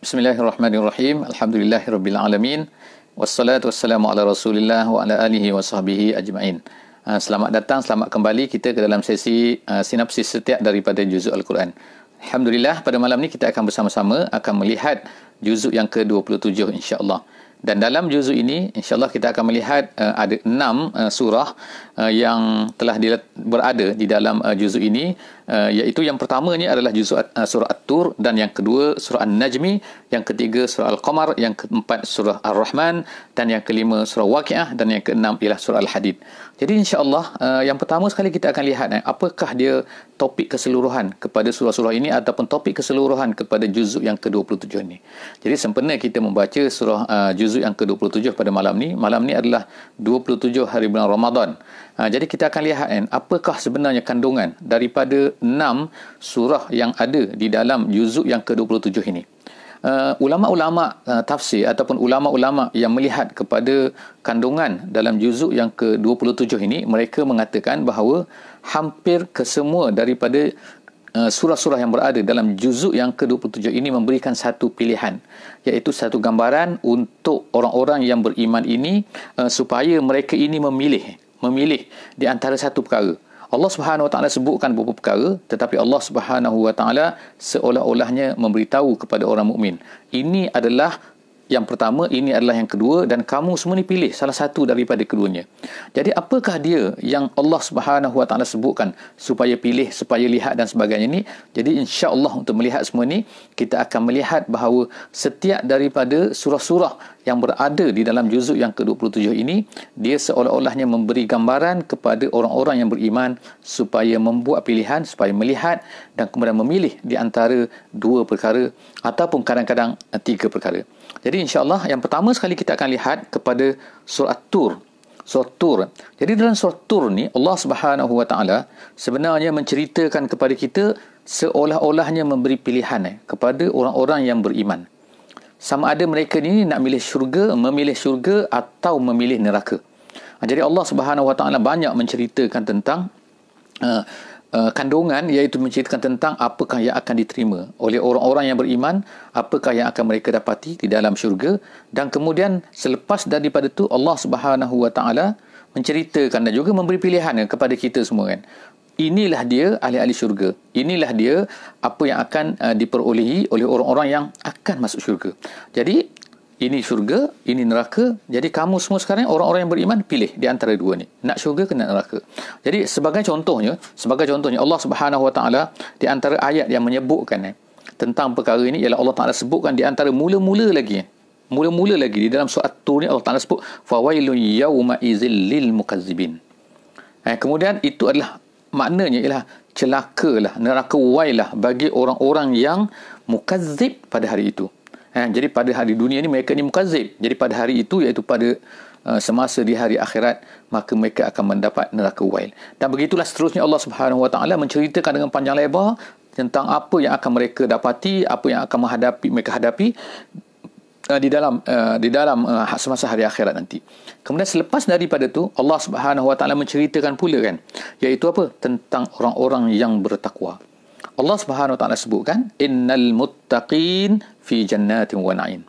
Bismillahirrahmanirrahim. Alhamdulillahirabbil alamin. Wassalatu wassalamu ala Rasulillah wa ala alihi wa sahbihi ajma'in. Selamat datang, selamat kembali kita ke dalam sesi sinopsis setiap daripada juzuk Al-Quran. Alhamdulillah, pada malam ni kita akan bersama-sama akan melihat juzuk yang ke-27 insya-Allah. Dan dalam juzuk ini insya-Allah kita akan melihat ada 6 surah yang telah berada di dalam juzuk ini, iaitu yang pertamanya adalah juzuk surah At-Tur, dan yang kedua surah An-Najmi, yang ketiga surah Al-Qamar, yang keempat surah Ar-Rahman, dan yang kelima surah Waqiah, dan yang keenam ialah surah Al-Hadid. Jadi insya-Allah yang pertama sekali kita akan lihat apakah dia topik keseluruhan kepada surah-surah ini ataupun topik keseluruhan kepada juzuk yang ke-27 ini. Jadi sempena kita membaca surah juzuk yang ke-27 pada malam ni. Malam ni adalah 27 hari bulan Ramadan. Jadi kita akan lihat apakah sebenarnya kandungan daripada 6 surah yang ada di dalam juzuk yang ke-27 ini. Ulama-ulama tafsir ataupun ulama-ulama yang melihat kepada kandungan dalam juzuk yang ke-27 ini, mereka mengatakan bahawa hampir kesemua daripada surah-surah yang berada dalam juzuk yang ke-27 ini memberikan satu pilihan, iaitu satu gambaran untuk orang-orang yang beriman ini supaya mereka ini memilih di antara satu perkara. Allah Subhanahu Wa Taala sebutkan beberapa perkara, tetapi Allah Subhanahu Wa Taala seolah-olahnya memberitahu kepada orang mukmin, ini adalah yang pertama, ini adalah yang kedua, dan kamu semua ni pilih salah satu daripada keduanya. Jadi apakah dia yang Allah Subhanahu Wa Taala sebutkan supaya pilih, supaya lihat dan sebagainya ni? Jadi insya-Allah untuk melihat semua ni, kita akan melihat bahawa setiap daripada surah-surah yang berada di dalam juzuk yang ke-27 ini, dia seolah-olahnya memberi gambaran kepada orang-orang yang beriman supaya membuat pilihan, supaya melihat dan kemudian memilih di antara dua perkara ataupun kadang-kadang tiga perkara. Jadi insya-Allah yang pertama sekali kita akan lihat kepada surah Tur. Surah Tur. Jadi dalam surah Tur ni, Allah Subhanahu Wa Taala sebenarnya menceritakan kepada kita seolah-olahnya memberi pilihan kepada orang-orang yang beriman. Sama ada mereka ni nak memilih syurga atau memilih neraka. Jadi Allah Subhanahu Wa Taala banyak menceritakan tentang kandungan, iaitu menceritakan tentang apakah yang akan diterima oleh orang-orang yang beriman, apakah yang akan mereka dapati di dalam syurga, dan kemudian selepas daripada itu Allah Subhanahu Wa Taala menceritakan dan juga memberi pilihan kepada kita semua kan. Inilah dia ahli-ahli syurga. Inilah dia apa yang akan diperolehi oleh orang-orang yang akan masuk syurga. Jadi ini syurga, ini neraka. Jadi kamu semua sekarang orang-orang yang beriman, pilih di antara dua ni. Nak syurga ke nak neraka. Jadi sebagai contohnya Allah Subhanahu Wa Taala di antara ayat yang menyebutkan tentang perkara ini ialah Allah Taala sebutkan di antara mula-mula lagi di dalam surah At-Tur ni, Allah Taala sebut fawailun yauma idzil lil mukazzibin. Kemudian itu adalah maknanya ialah celakalah, neraka wailah bagi orang-orang yang mukazzib pada hari itu. Jadi pada hari dunia ni mereka ni mukazzib. Jadi pada hari itu, iaitu pada semasa di hari akhirat, maka mereka akan mendapat neraka wail. Dan begitulah seterusnya Allah Subhanahu Wa Taala menceritakan dengan panjang lebar tentang apa yang akan mereka dapati, apa yang akan mereka hadapi di dalam semasa hari akhirat nanti. Kemudian selepas daripada itu, Allah Subhanahu Wa Taala menceritakan pula kan, iaitu apa? Tentang orang-orang yang bertakwa. Allah Subhanahu Wa Taala sebutkan innal muttaqin fi jannatin wa na'im.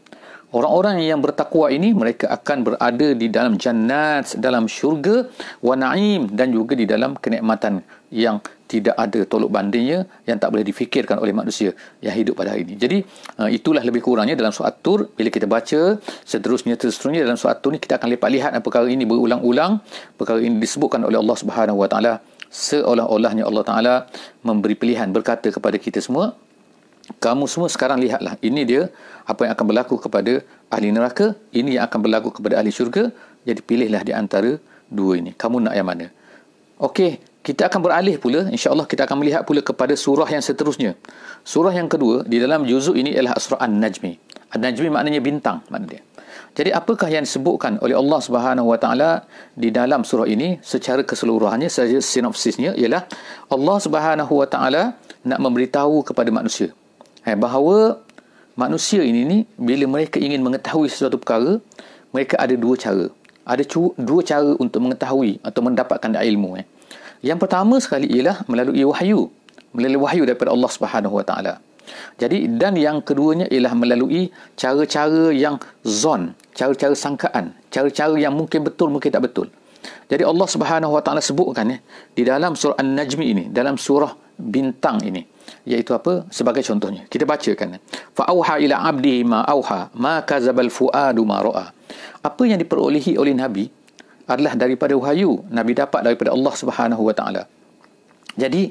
Orang-orang yang bertakwa ini mereka akan berada di dalam jannat, dalam syurga, wa na'im, dan juga di dalam kenikmatan yang tidak ada tolok bandingnya, yang tak boleh difikirkan oleh manusia yang hidup pada hari ini. Jadi itulah lebih kurangnya dalam surah Tur. Bila kita baca seterusnya dalam surah Tur ni, kita akan lihat perkara ini berulang-ulang. Perkara ini disebutkan oleh Allah Subhanahu Wa Taala seolah-olahnya Allah Taala memberi pilihan, berkata kepada kita semua, kamu semua sekarang lihatlah, ini dia apa yang akan berlaku kepada ahli neraka, ini yang akan berlaku kepada ahli syurga. Jadi pilihlah di antara dua ini, kamu nak yang mana. Okey, kita akan beralih pula, insya-Allah kita akan melihat pula kepada surah yang seterusnya. Surah yang kedua di dalam juzuk ini ialah surah An-Najmi. An-Najmi maknanya bintang, maknanya. Jadi apakah yang disebutkan oleh Allah Subhanahu Wa Taala di dalam surah ini secara keseluruhannya, saja sinopsisnya ialah Allah Subhanahu Wa Taala nak memberitahu kepada manusia bahawa manusia ini bila mereka ingin mengetahui sesuatu perkara, mereka ada dua cara. Ada dua cara untuk mengetahui atau mendapatkan ilmu. Yang pertama sekali ialah melalui wahyu daripada Allah Subhanahu Wa Taala. Jadi, dan yang keduanya ialah melalui cara-cara yang zon, cara-cara sangkaan, cara-cara yang mungkin betul, mungkin tak betul. Jadi Allah Subhanahu Wa Taala sebutkan di dalam surah An-Najmi ini, dalam surah bintang ini, iaitu apa? Sebagai contohnya, kita bacakan. Fa auha ila 'abdihi ma auha ma kadzabal fuadu ma ra'a. Apa yang diperolehi oleh Nabi adalah daripada wahyu Nabi dapat daripada Allah Subhanahu Wa Taala. Jadi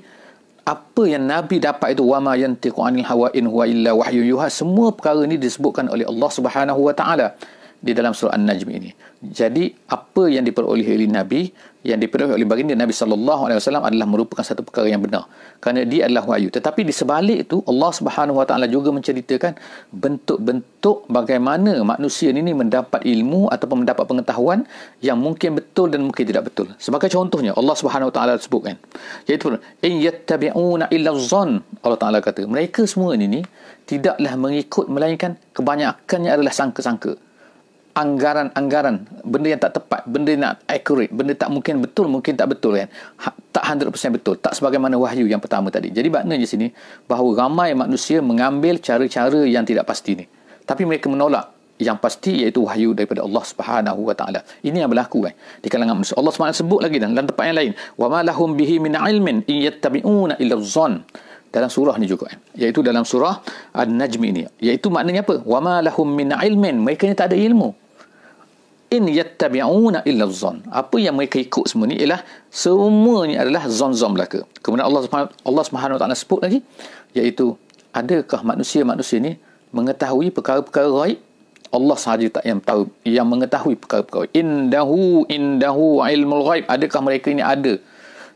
apa yang Nabi dapat itu, wama yantiqu 'anil hawa in huwa illa wahyun yuha, semua perkara ini disebutkan oleh Allah Subhanahu Wa Taala di dalam surah An-Najm ini. Jadi apa yang diperolehi oleh Nabi, yang diperolehi oleh baginda Nabi sallallahu alaihi wasallam adalah merupakan satu perkara yang benar, kerana dia adalah wahyu. Tetapi di sebalik itu Allah Subhanahu Wa Taala juga menceritakan bentuk-bentuk bagaimana manusia ini mendapat ilmu ataupun mendapat pengetahuan yang mungkin betul dan mungkin tidak betul. Sebagai contohnya Allah Subhanahu Wa Taala sebutkan, iaitu in yattabi'una illa dhann. Allah Taala kata mereka semua ini tidaklah mengikut melainkan kebanyakannya adalah sangka-sangka, anggaran-anggaran, benda yang tak tepat, benda yang tak accurate, benda tak mungkin betul, mungkin tak betul kan. Tak 100% betul, tak sebagaimana wahyu yang pertama tadi. Jadi maknanya sini bahawa ramai manusia mengambil cara-cara yang tidak pasti ni, tapi mereka menolak yang pasti, iaitu wahyu daripada Allah Subhanahu Wa Taala. Ini yang berlaku di kalangan manusia. Allah SWT sebut lagi dalam tempat yang lain, wa ma lahum bihi min ilmin in yattabi'una illa dhann, dalam surah ni juga iaitu dalam surah An-Najm ini, iaitu maknanya apa? Wa ma lahum min ilmin, mereka ni tak ada ilmu. In yattabi'una illa dhann, apa yang mereka ikut semua ni ialah semuanya adalah zon-zon belaka. Kemudian Allah Subhanahu Wa Taala sebut lagi, iaitu adakah manusia-manusia ni mengetahui perkara-perkara ghaib? Allah sahaja tak yang tahu, yang mengetahui perkara-perkara. Indahu ilmul ghaib, adakah mereka ini ada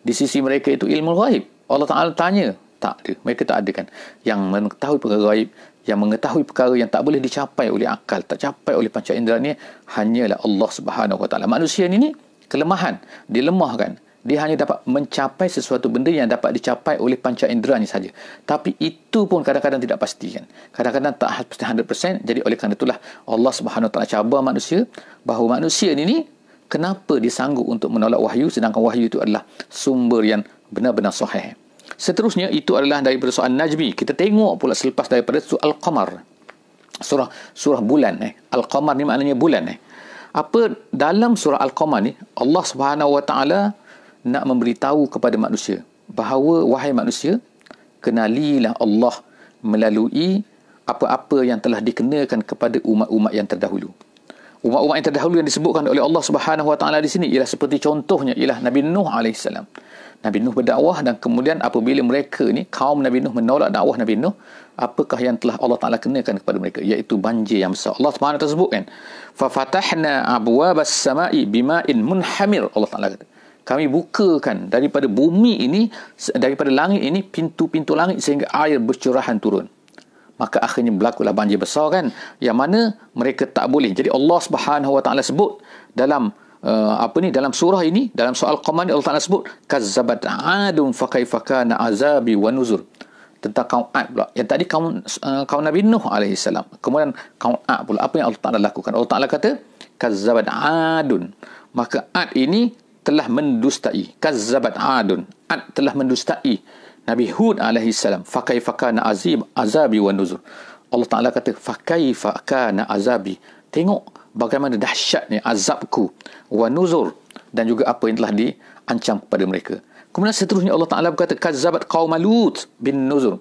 di sisi mereka itu ilmu ghaib? Allah Taala tanya, tak ada, mereka tak ada kan. Yang mengetahui perkara ghaib, yang mengetahui perkara yang tak boleh dicapai oleh akal, tak capai oleh panca indera ni, hanyalah Allah Subhanahu Wa Taala. Manusia ni kelemahan, dilemahkan. Dia hanya dapat mencapai sesuatu benda yang dapat dicapai oleh panca inderanya saja. Tapi itu pun kadang-kadang tidak pasti kan. Kadang-kadang tak 100%. Jadi oleh kerana itulah Allah Subhanahu Wa Taala cabar manusia, bahawa manusia ini kenapa dia sanggup untuk menolak wahyu, sedangkan wahyu itu adalah sumber yang benar-benar sahih. Seterusnya itu adalah daripada surah An-Najmi. Kita tengok pula selepas daripada surah Al-Qamar, surah bulan. Al-Qamar ni maknanya bulan. Apa dalam surah Al-Qamar ni, Allah Subhanahu Wa Taala nak memberitahu kepada manusia bahawa, wahai manusia, kenalilah Allah melalui apa-apa yang telah dikenakan kepada umat-umat yang terdahulu. Umat-umat yang terdahulu yang disebutkan oleh Allah Subhanahu Wa Taala di sini ialah seperti contohnya ialah Nabi Nuh AS. Nabi Nuh berdakwah, dan kemudian apabila mereka ni, kaum Nabi Nuh menolak dakwah Nabi Nuh, apakah yang telah Allah Taala kenakan kepada mereka? Iaitu banjir yang besar. Allah Subhanahu Wa Taala sebutkan, fa fatahna abwabas samai bima'in munhamir. Allah Taala kata, kami bukakan daripada bumi ini, daripada langit ini, pintu-pintu langit sehingga air bercurahan turun. Maka akhirnya berlakulah banjir besar kan, yang mana mereka tak boleh. Jadi Allah Subhanahu Wa Taala sebut dalam dalam surah ini, dalam surah Al-Qamar, Allah Taala sebut kazzabat 'adun fa kaifa kana azabi wa nuzur, tentang kaum Ad pula. Yang tadi kaum Nabi Nuh AS. Kemudian kaum Ad pula, apa yang Allah Taala lakukan? Allah Taala kata kazzabat 'adun, maka Ad ini telah mendustai. Kazzabat 'adun, Ad telah mendustai Nabi Hud AS. Fa kaifa kana azabi wa nuzur. Allah Taala kata fa kaifa kana azabi, tengok bagaimana dahsyatnya azabku, wa nuzur, dan juga apa yang telah diancam kepada mereka. Kemudian seterusnya Allah Taala berkata kazzabat qaum Lut bin nuzur,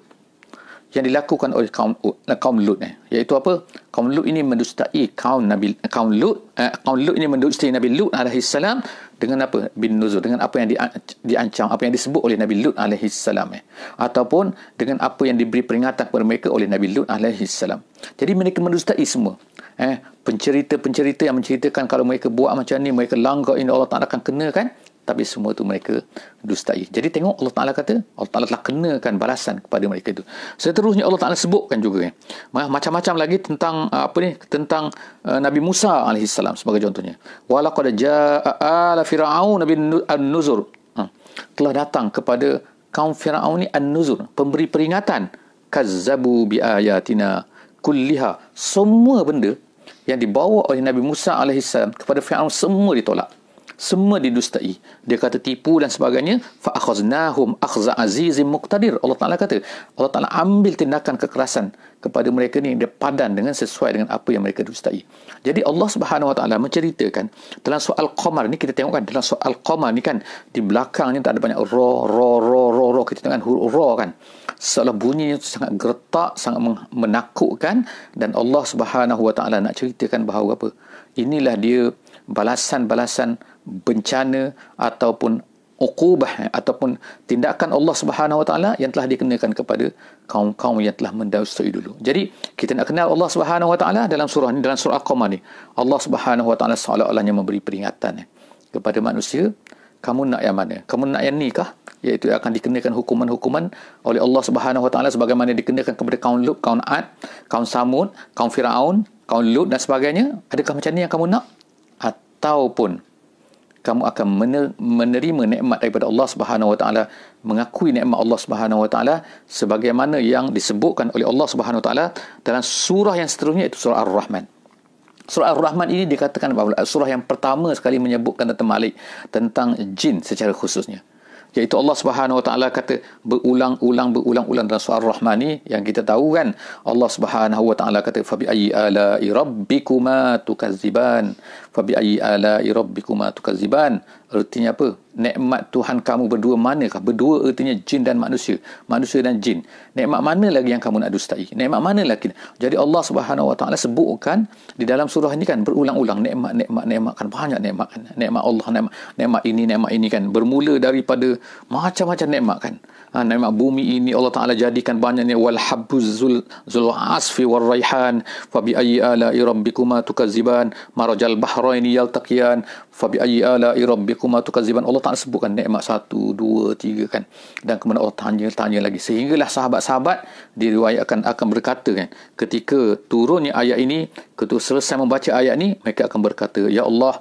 yang dilakukan oleh kaum Lut, iaitu apa? Kaum Lut ini mendustai kaum Lut ini mendustai Nabi Lut alaihi salam dengan apa? Bin nuzur, dengan apa yang diancam, apa yang disebut oleh Nabi Lut alaihi salam, ataupun dengan apa yang diberi peringatan kepada mereka oleh Nabi Lut alaihi salam. Jadi mereka mendustai semua. Pencerita-pencerita yang menceritakan kalau mereka buat macam ni, mereka langgar ini, Allah Taala akan kenakan. Tapi semua itu mereka dustai. Jadi tengok, Allah Taala kata, Allah Taala telah kenakan balasan kepada mereka itu. Seterusnya Allah Taala sebutkan juga macam-macam lagi tentang tentang Nabi Musa alaihissalam sebagai contohnya. Walaqad jaa'a ala fir'aun bin an-nuzur. Telah datang kepada kaum Firaun ni an-nuzur, pemberi peringatan. Kazzabu bi ayatina kulliha. Semua benda yang dibawa oleh Nabi Musa alaihissalam kepada Firaun semua ditolak. Semua didustai. Dia kata tipu dan sebagainya. Fa akhaznahum akhza azizim muqtadir. Allah Taala kata, Allah Taala ambil tindakan kekerasan kepada mereka ni, dia padan dengan sesuai dengan apa yang mereka dustai. Jadi Allah Subhanahu Wa Taala menceritakan dalam soal qamar ni, kita tengok kan dalam soal qamar ni kan, di belakang ni tak ada banyak ro, kita tengok kan huruf ro kan, seolah bunyinya sangat gertak, sangat menakutkan, dan Allah Subhanahu Wa Taala nak ceritakan bahawa apa, inilah dia balasan-balasan bencana ataupun uqubah ataupun tindakan Allah Subhanahu Wa Taala yang telah dikenakan kepada kaum-kaum yang telah mendustai dulu. Jadi kita nak kenal Allah Subhanahu Wa Taala dalam surah ni, dalam surah Al-Qamar ni. Allah Subhanahu Wa Taala seolah-olahnya memberi peringatan kepada manusia, kamu nak yang mana? Kamu nak yang ni kah? Iaitu akan dikenakan hukuman-hukuman oleh Allah Subhanahu Wa Taala sebagaimana dikenakan kepada kaum Lut, kaum Ad, kaum Samud, kaum Firaun, kaum Lut dan sebagainya. Adakah macam ni yang kamu nak? Ataupun kamu akan menerima nikmat daripada Allah Subhanahu Wa Taala, mengakui nikmat Allah Subhanahu Wa Taala sebagaimana yang disebutkan oleh Allah Subhanahu Wa Taala dalam surah yang seterusnya, iaitu surah Ar-Rahman. Surah Ar-Rahman ini dikatakan bahawa surah yang pertama sekali menyebutkan tentang Malik, tentang jin secara khususnya. Iaitu Allah Subhanahu Wa Taala kata berulang-ulang dalam surah Ar-Rahman ni, yang kita tahu kan, Allah Subhanahu Wa Taala kata fa bi ayyi ala'i rabbikuma tukazziban, fa bi ayyi ala'i rabbikuma tukazziban. Artinya apa? Nikmat Tuhan kamu berdua manakah? Berdua artinya jin dan manusia dan jin. Nikmat mana lagi yang kamu nak dustai? Nikmat mana lagi? Jadi Allah Subhanahu Wa Taala sebutkan di dalam surah ini kan berulang-ulang nikmat kan, banyak nikmat kan. Nikmat Allah, nikmat ini kan, bermula daripada macam-macam nikmat kan. Nikmat bumi ini Allah Taala jadikan banyaknya, wal habbuz zul asfi war raihan fa bi ayyi ala'i rabbikuma tukazziban marajal bahraini yaltaqiyan fa bi ayyi ala'i rabbikuma tukazziban. Allah Taala sebutkan nikmat 1 2 3 kan, dan kemudian Allah tanya lagi, sehinggalah sahabat-sahabat diriwayatkan akan berkata kan, ketika turunnya ayat ini, ketika selesai membaca ayat ini, mereka akan berkata, ya Allah,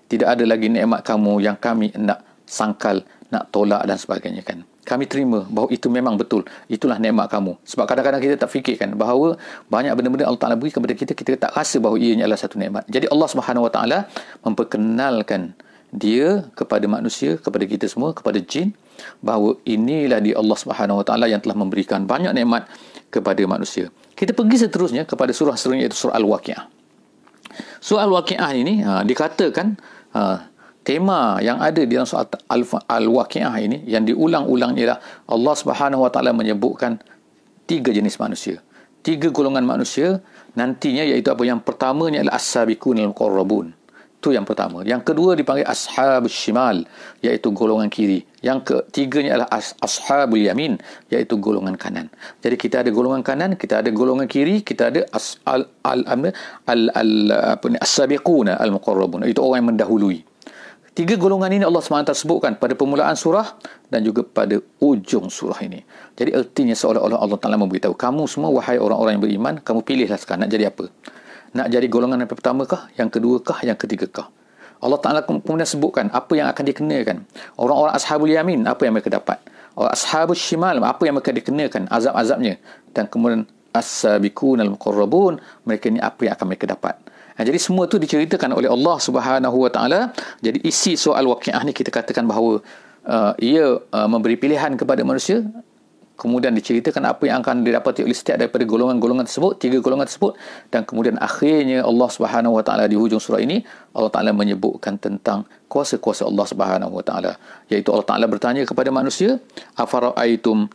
tidak ada lagi nikmat kamu yang kami nak sangkal, nak tolak dan sebagainya kan. Kami terima bahawa itu memang betul, itulah nikmat kamu. Sebab kadang-kadang kita tak fikirkan bahawa banyak benda-benda Allah Ta'ala beri kepada kita, kita tak rasa bahawa ianya adalah satu nikmat. Jadi Allah Subhanahu Wa Ta'ala memperkenalkan dia kepada manusia, kepada kita semua, kepada jin, bahawa inilah dia Allah Subhanahu Wa Ta'ala yang telah memberikan banyak nikmat kepada manusia. Kita pergi seterusnya kepada surah seterusnya, iaitu surah Al-Waqi'ah. Surah Al-Waqi'ah ini dikatakan tema yang ada di dalam surah Al-Waqi'ah ini yang diulang-ulang ialah Allah Subhanahu Wa Taala menyebutkan 3 jenis manusia, 3 golongan manusia nantinya, iaitu apa? Yang pertamanya adalah as-sabiqunal muqarrabun. Itu yang pertama. Yang kedua dipanggil ashabus shimal, iaitu golongan kiri. Yang ketiganya adalah ashabul yamin, iaitu golongan kanan. Jadi kita ada golongan kanan, kita ada golongan kiri, kita ada as-sabiquna al-muqarrabun, itu orang yang mendahului. 3 golongan ini Allah SWT sebutkan pada permulaan surah dan juga pada ujung surah ini. Jadi artinya seolah-olah Allah Ta'ala memberitahu, kamu semua wahai orang-orang yang beriman, kamu pilihlah sekarang nak jadi apa. Nak jadi golongan yang pertama kah, yang kedua kah, yang ketiga kah? Allah Ta'ala kemudian sebutkan apa yang akan dikenakan. Orang-orang ashabul yamin, apa yang mereka dapat. Orang ashabul shimal, apa yang mereka dikenakan, azab-azabnya. Dan kemudian as-sabiqunal muqarrabun, mereka ni apa yang akan mereka dapat. Jadi semua itu diceritakan oleh Allah Subhanahu Wa Taala. Jadi isi surah Al-Waqi'ah ni kita katakan bahawa ia memberi pilihan kepada manusia, kemudian diceritakan apa yang akan didapati oleh setiap daripada golongan-golongan tersebut, 3 golongan tersebut, dan kemudian akhirnya Allah Subhanahu Wa Taala di hujung surah ini Allah Taala menyebutkan tentang kuasa-kuasa Allah Subhanahu Wa Taala, iaitu Allah Taala bertanya kepada manusia, afara'aitum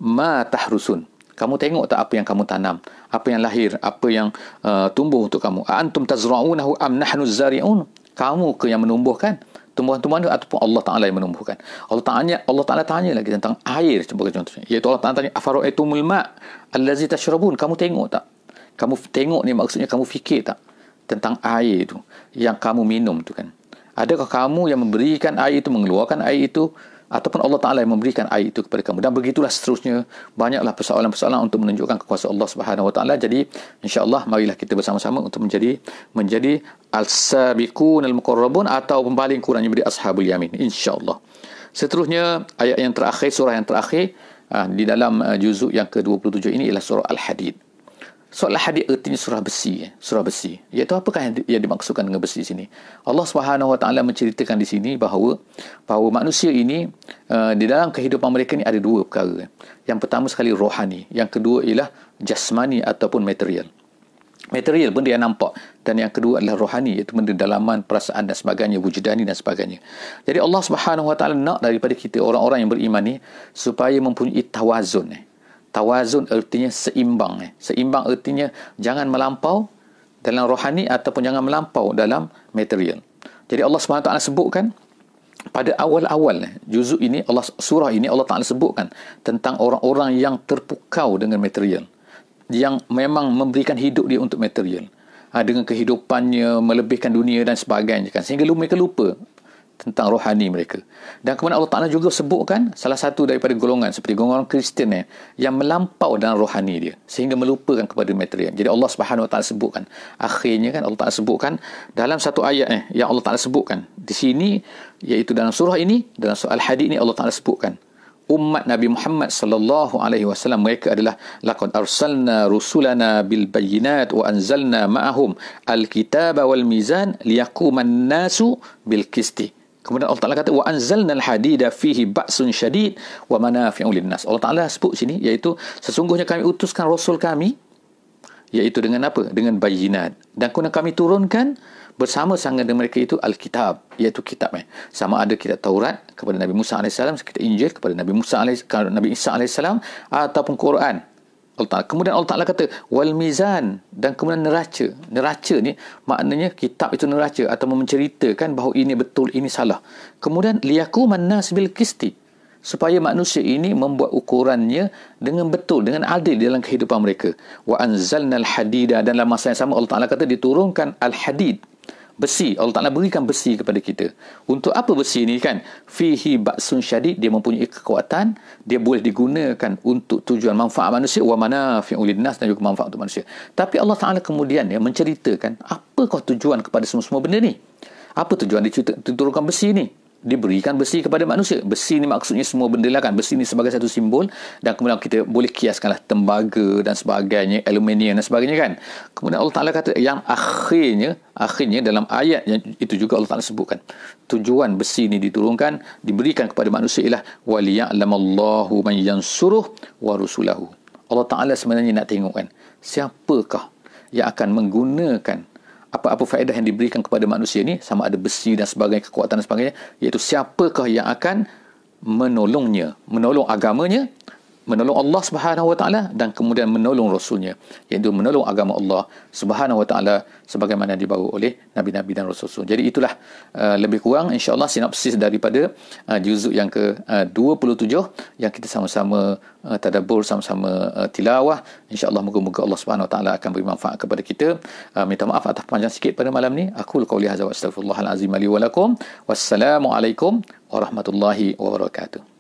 ma tahrusun. Kamu tengok tak apa yang kamu tanam, apa yang lahir, apa yang tumbuh untuk kamu. Antum tazra'unahu am nahnu zari'un? Kamu ke yang menumbuhkan tumbuhan-tumbuhan itu ataupun Allah Ta'ala yang menumbuhkan? Allah Ta'ala tanya lagi tentang air sebagai contohnya. Iaitu Allah Ta'ala tanya, afara'aitumul ma' allazi tashrabun? Kamu tengok tak? Kamu tengok ni maksudnya kamu fikir tak tentang air itu yang kamu minum tu kan? Adakah kamu yang memberikan air itu, mengeluarkan air itu, ataupun Allah Ta'ala yang memberikan air itu kepada kamu? Dan begitulah seterusnya. Banyaklah persoalan-persoalan untuk menunjukkan kekuasaan Allah Subhanahu Wa Ta'ala. Jadi insya-Allah marilah kita bersama-sama untuk menjadi al-sabiqun al-muqarrabun, atau paling kurangnya menjadi ashabul yamin, insya-Allah. Seterusnya ayat yang terakhir, surah yang terakhir di dalam juzuk yang ke-27 ini ialah surah Al-Hadid. Surah Al-Hadid artinya surah besi, surah besi. Iaitu apakah yang dimaksudkan dengan besi sini? Allah Subhanahu Wa Taala menceritakan di sini bahawa manusia ini di dalam kehidupan mereka ni ada dua perkara. Yang pertama sekali rohani, yang kedua ialah jasmani ataupun material. Material, benda yang nampak, dan yang kedua adalah rohani, iaitu benda dalaman, perasaan dan sebagainya, wujudani dan sebagainya. Jadi Allah Subhanahu Wa Taala nak daripada kita orang-orang yang beriman ni supaya mempunyai tawazun. Tawazun artinya seimbang. Seimbang artinya jangan melampau dalam rohani ataupun jangan melampau dalam material. Jadi Allah SWT sebutkan pada awal-awal juzuk ini, surah ini Allah Ta'ala sebutkan tentang orang-orang yang terpukau dengan material, yang memang memberikan hidup dia untuk material, dengan kehidupannya melebihkan dunia dan sebagainya kan, sehingga mereka lupa tentang rohani mereka. Dan kemudian Allah Ta'ala juga sebutkan salah satu daripada golongan seperti golongan Kristian yang melampau dalam rohani dia sehingga melupakan kepada material. Jadi Allah Subhanahu Wa Ta'ala sebutkan akhirnya kan, Allah Ta'ala sebutkan dalam satu ayat yang Allah Ta'ala sebutkan di sini, iaitu dalam surah ini, dalam surah Al-Hadid ni Allah Ta'ala sebutkan umat Nabi Muhammad sallallahu alaihi wasallam mereka adalah laqad arsalna rusulana bil bayyinat wa anzalna ma'ahum al-kitaba wal mizan liyaquman nasu bil qisti. Kemudian Allah Ta'ala kata wa anzalna al-hadida fihi ba'sun syadid wa manafi'u lin-nas. Allah Ta'ala sebut sini iaitu sesungguhnya kami utuskan rasul kami iaitu dengan apa? Dengan bayinat. Dan kemudian kami turunkan bersama-sama dengan mereka itu Alkitab, iaitu kitab. Sama ada kitab Taurat kepada Nabi Musa AS, kitab Injil kepada Nabi Isa AS, ataupun Quran. Kemudian Allah Ta'ala kata wal mizan, dan kemudian neraca. Neraca ni maknanya kitab itu neraca atau menceritakan bahawa ini betul, ini salah. Kemudian liyakuman nas bil qisti, supaya manusia ini membuat ukurannya dengan betul, dengan adil dalam kehidupan mereka. Wa anzalnal hadida, dan dalam masa yang sama Allah Ta'ala kata diturunkan al-hadid, besi. Allah Ta'ala berikan besi kepada kita. Untuk apa besi ni kan? Fihi ba'sun syadid, dia mempunyai kekuatan, dia boleh digunakan untuk tujuan manfaat manusia, wa manafi'u linnas, dan juga manfaat untuk manusia. Tapi Allah Ta'ala kemudian menceritakan apakah tujuan kepada semua benda ni? Apa tujuan diturunkan besi ni? Diberikan besi kepada manusia. Besi ni maksudnya semua benda lah kan. Besi ni sebagai satu simbol, dan kemudian kita boleh kiaskanlah tembaga dan sebagainya, aluminium dan sebagainya kan. Kemudian Allah Ta'ala kata yang akhirnya dalam ayat yang itu juga Allah Ta'ala sebutkan tujuan besi ni diturunkan, diberikan kepada manusia ialah waliya'lamallahu man yansuruh wa rusulahu. Allah Ta'ala sebenarnya nak tengok kan, siapakah yang akan menggunakan apa-apa faedah yang diberikan kepada manusia ni, sama ada besi dan sebagainya, kekuatan dan sebagainya, iaitu siapakah yang akan menolongnya, menolong agamanya, menolong Allah Subhanahu Wa Taala, dan kemudian menolong Rasulnya, iaitu menolong agama Allah Subhanahu Wa Taala sebagaimana dibawa oleh Nabi-Nabi dan Rasul. Jadi itulah lebih kurang insya-Allah sinopsis daripada juzuk yang ke-27 yang kita sama-sama tadabbur, sama-sama tilawah. Insya-Allah moga-moga Allah Subhanahu Wa Taala akan beri manfaat kepada kita. Minta maaf atas panjang sikit pada malam ni. Aqul qauli hadza wa astaghfirullahal azim li wa lakum. Wassalamualaikum warahmatullahi wabarakatuh.